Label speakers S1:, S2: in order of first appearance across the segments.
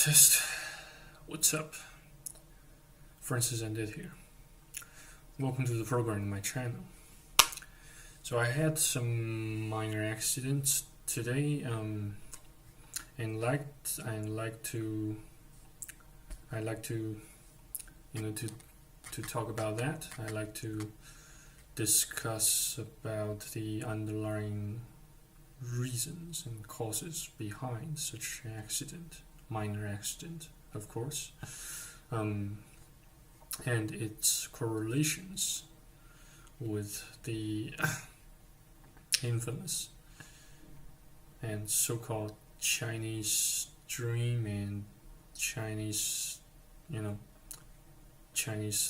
S1: Test. What's up? Francis and Ed here. Welcome to the program in my channel. So I had some minor accidents today, and I like to to talk about that. I like to discuss about the underlying reasons and causes behind such an accident, minor accident, of course, and its correlations with the infamous and so-called Chinese dream and Chinese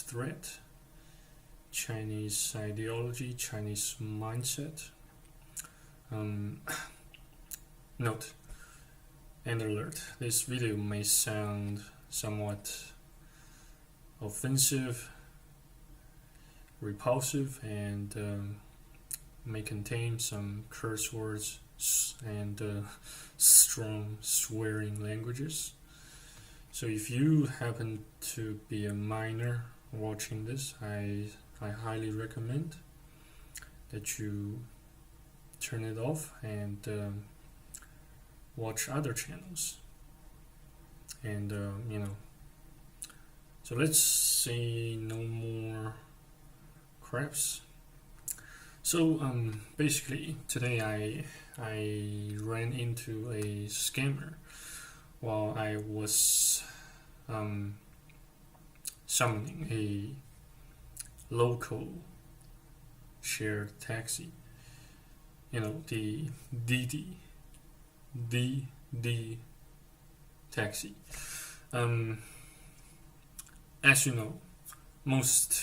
S1: threat, Chinese ideology, Chinese mindset. Note and alert, this video may sound somewhat offensive, repulsive, and may contain some curse words and strong swearing languages. So if you happen to be a minor watching this, I highly recommend that you turn it off and watch other channels. And so let's say no more craps. So basically today I ran into a scammer while I was summoning a local shared taxi. The DD taxi. As you know, most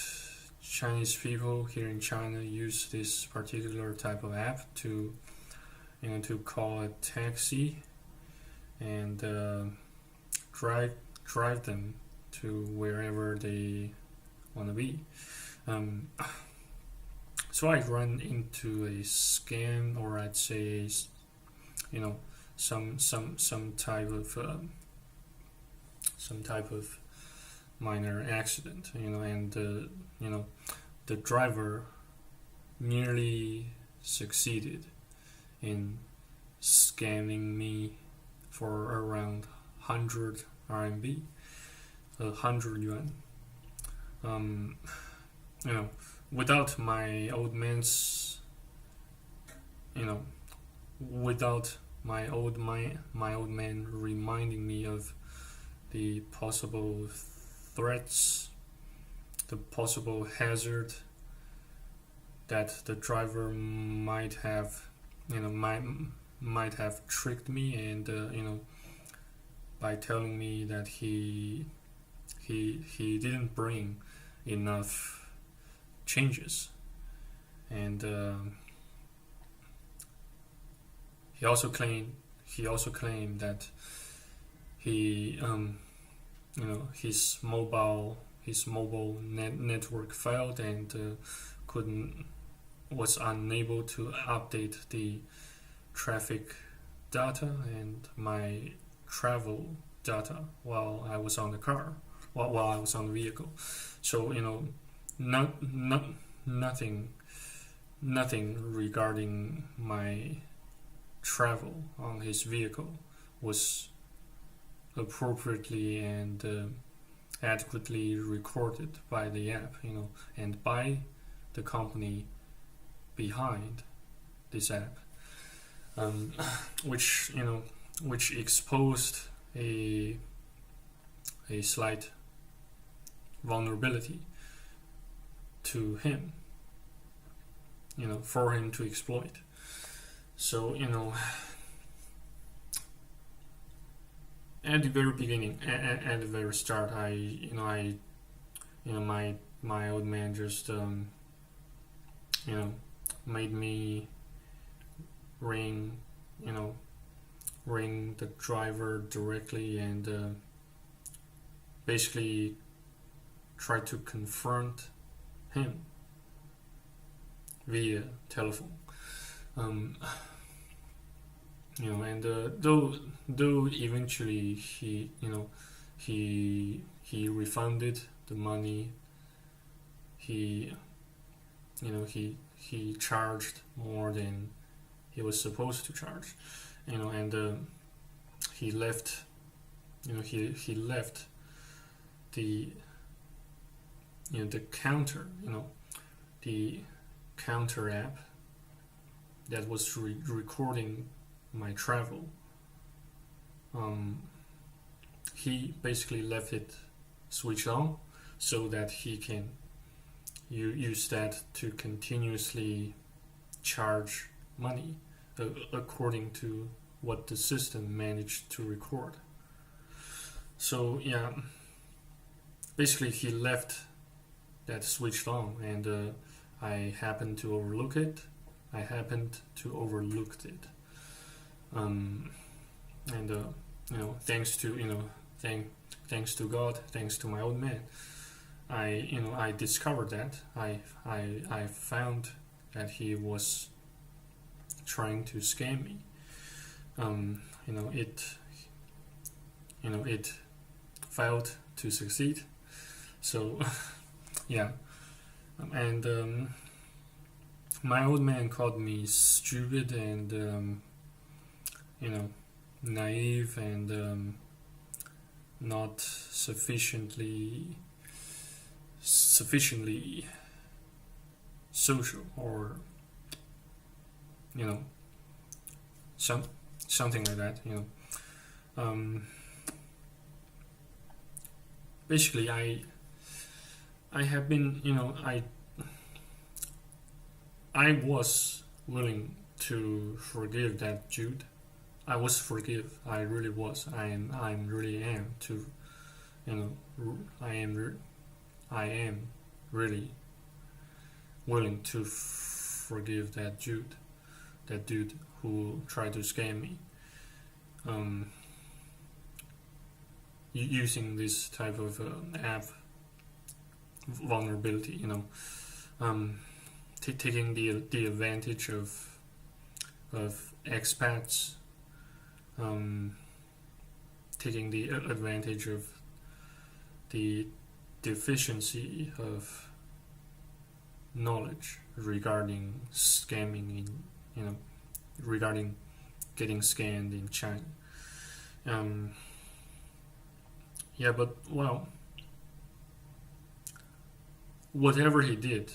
S1: Chinese people here in China use this particular type of app to call a taxi and drive them to wherever they want to be. So I run into a scam, or I'd say, some type of minor accident, and the driver nearly succeeded in scamming me for around 100 RMB, 100 yuan. Without my old man's, without my old man reminding me of the possible threats, the possible hazard that the driver might have tricked me, and by telling me that he didn't bring enough changes, and he also claimed that his mobile network failed and was unable to update the traffic data and my travel data while I was on the car, while I was on the vehicle. So nothing regarding my travel on his vehicle was appropriately and adequately recorded by the app, and by the company behind this app, which exposed a slight vulnerability to him, for him to exploit. So at the very beginning, at the very start, my old man just made me ring the driver directly and basically try to confront him via telephone. And though eventually he refunded the money. He charged more than he was supposed to charge, and he left he left the the counter, the counter app that was recording my travel. He basically left it switched on so that he can use that to continuously charge money according to what the system managed to record. So yeah, basically he left that switched on, and I happened to overlook it. I happened to overlook it, and thanks to thanks to God, thanks to my old man, I discovered that I found that he was trying to scam me. It failed to succeed. So yeah, and my old man called me stupid and naive and not sufficiently social, or some something like that. Basically, I have been I was willing to forgive that Jude. I was forgive. I really was. I'm really am to I am really willing to forgive that dude who tried to scam me, using this type of app vulnerability. Taking the advantage of expats, taking the advantage of the deficiency of knowledge regarding scamming regarding getting scammed in China. Yeah, but well, whatever he did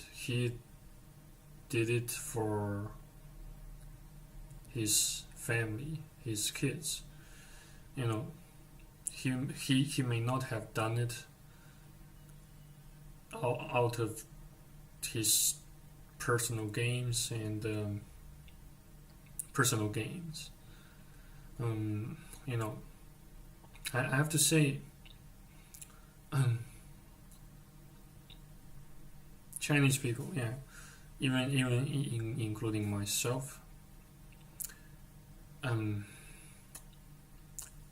S1: it for his family, his kids. He may not have done it out of his personal gains and personal gains. I have to say, Chinese people, yeah, even including myself,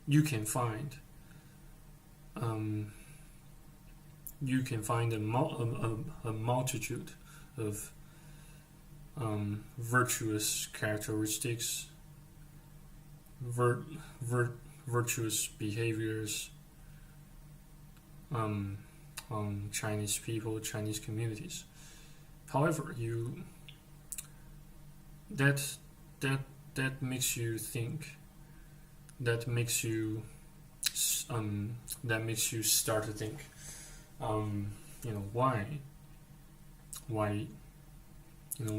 S1: you can find a multitude of virtuous characteristics, virtuous behaviors on Chinese people, Chinese communities. However, that makes you think. That makes you start to think.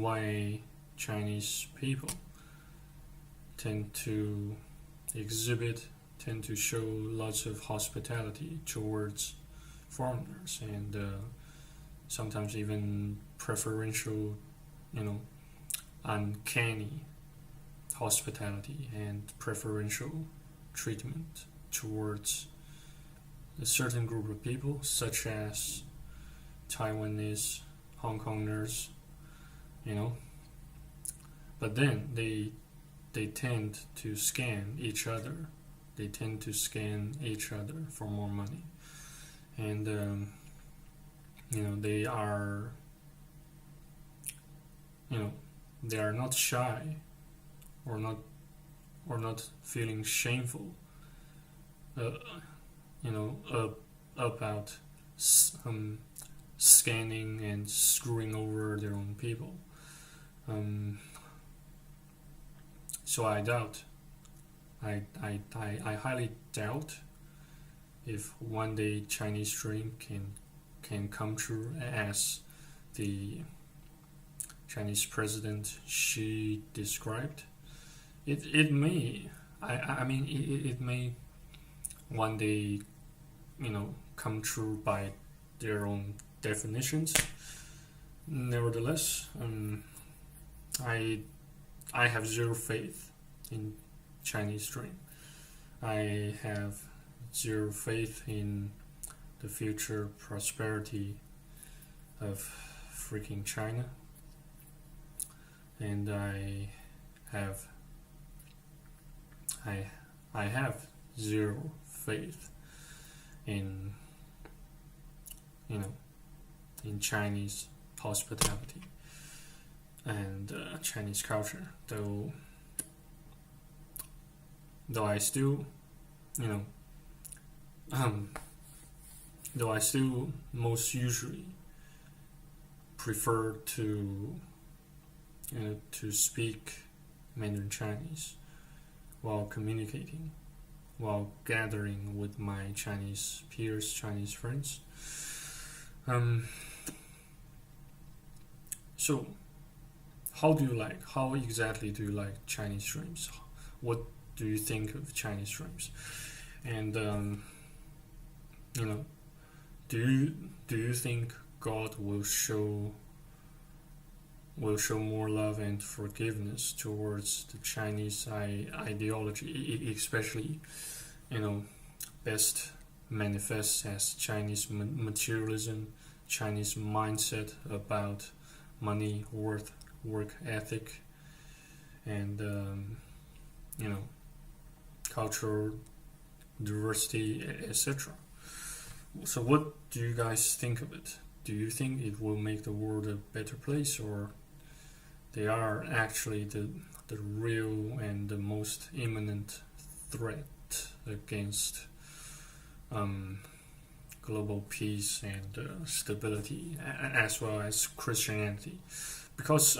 S1: Why Chinese people tend to show lots of hospitality towards foreigners, and sometimes even preferential, uncanny hospitality and preferential treatment towards a certain group of people, such as Taiwanese, Hong Kongers, but then they tend to scam each other. They tend to scam each other for more money, and they are they are not shy or or not feeling shameful, uh, about scanning and screwing over their own people. So I doubt, I highly doubt if one day Chinese dream can come true as the Chinese president Xi described. It may, I mean, it may one day, come true by their own definitions. Nevertheless, I have zero faith in Chinese dream. I have zero faith in the future prosperity of freaking China, and have I have zero faith in in Chinese hospitality and Chinese culture, though I still though I still most usually prefer to speak Mandarin Chinese while communicating, while gathering with my Chinese peers, Chinese friends. So, how exactly do you like Chinese dreams? What do you think of Chinese dreams? And do you think God will show more love and forgiveness towards the Chinese ideology, especially best manifests as Chinese materialism, Chinese mindset about money, worth, work ethic, and cultural diversity, etc. So, what do you guys think of it? Do you think it will make the world a better place, or they are actually the real and the most imminent threat against global peace and stability, as well as Christianity? Because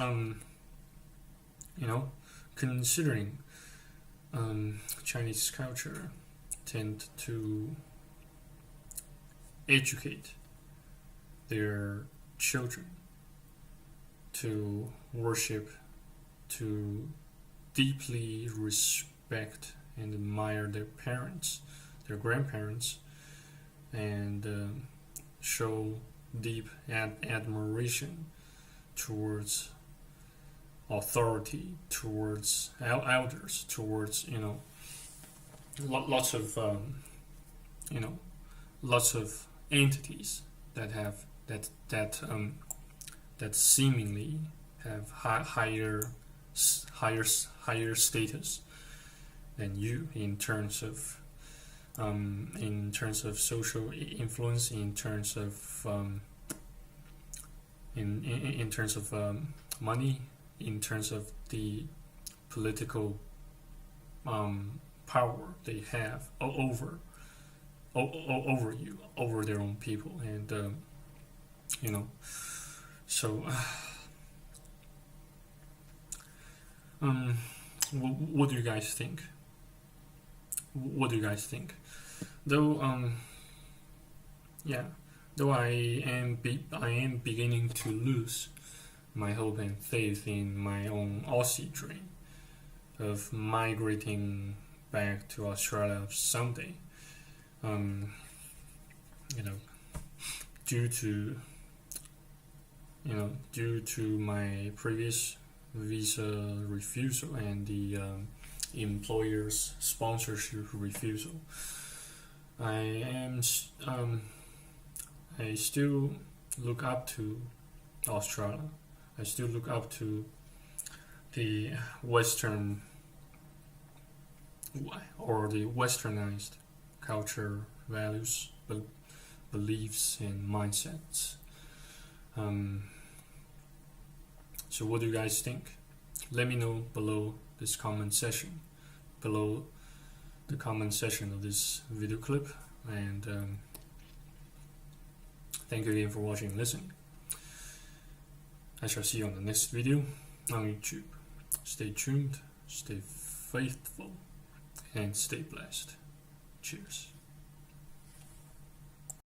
S1: considering Chinese culture tend to educate their children to worship, to deeply respect and admire their parents, their grandparents, and show deep admiration towards authority, towards elders, towards lots of lots of entities that have that seemingly have higher status than you in terms of social influence, in terms of in terms of money, in terms of the political power they have over you, over their own people, and so what do you guys think? What do you guys think? Though though I am beginning to lose my hope and faith in my own Aussie dream of migrating back to Australia someday. Due to my previous visa refusal and the employer's sponsorship refusal, I still look up to Australia. I still look up to the Western or the Westernized culture, values, beliefs, and mindsets. So what do you guys think? Let me know below this comment section. below the comment section of this video clip. And thank you again for watching and listening. I shall see you on the next video on YouTube. Stay tuned, stay faithful, and stay blessed. Cheers.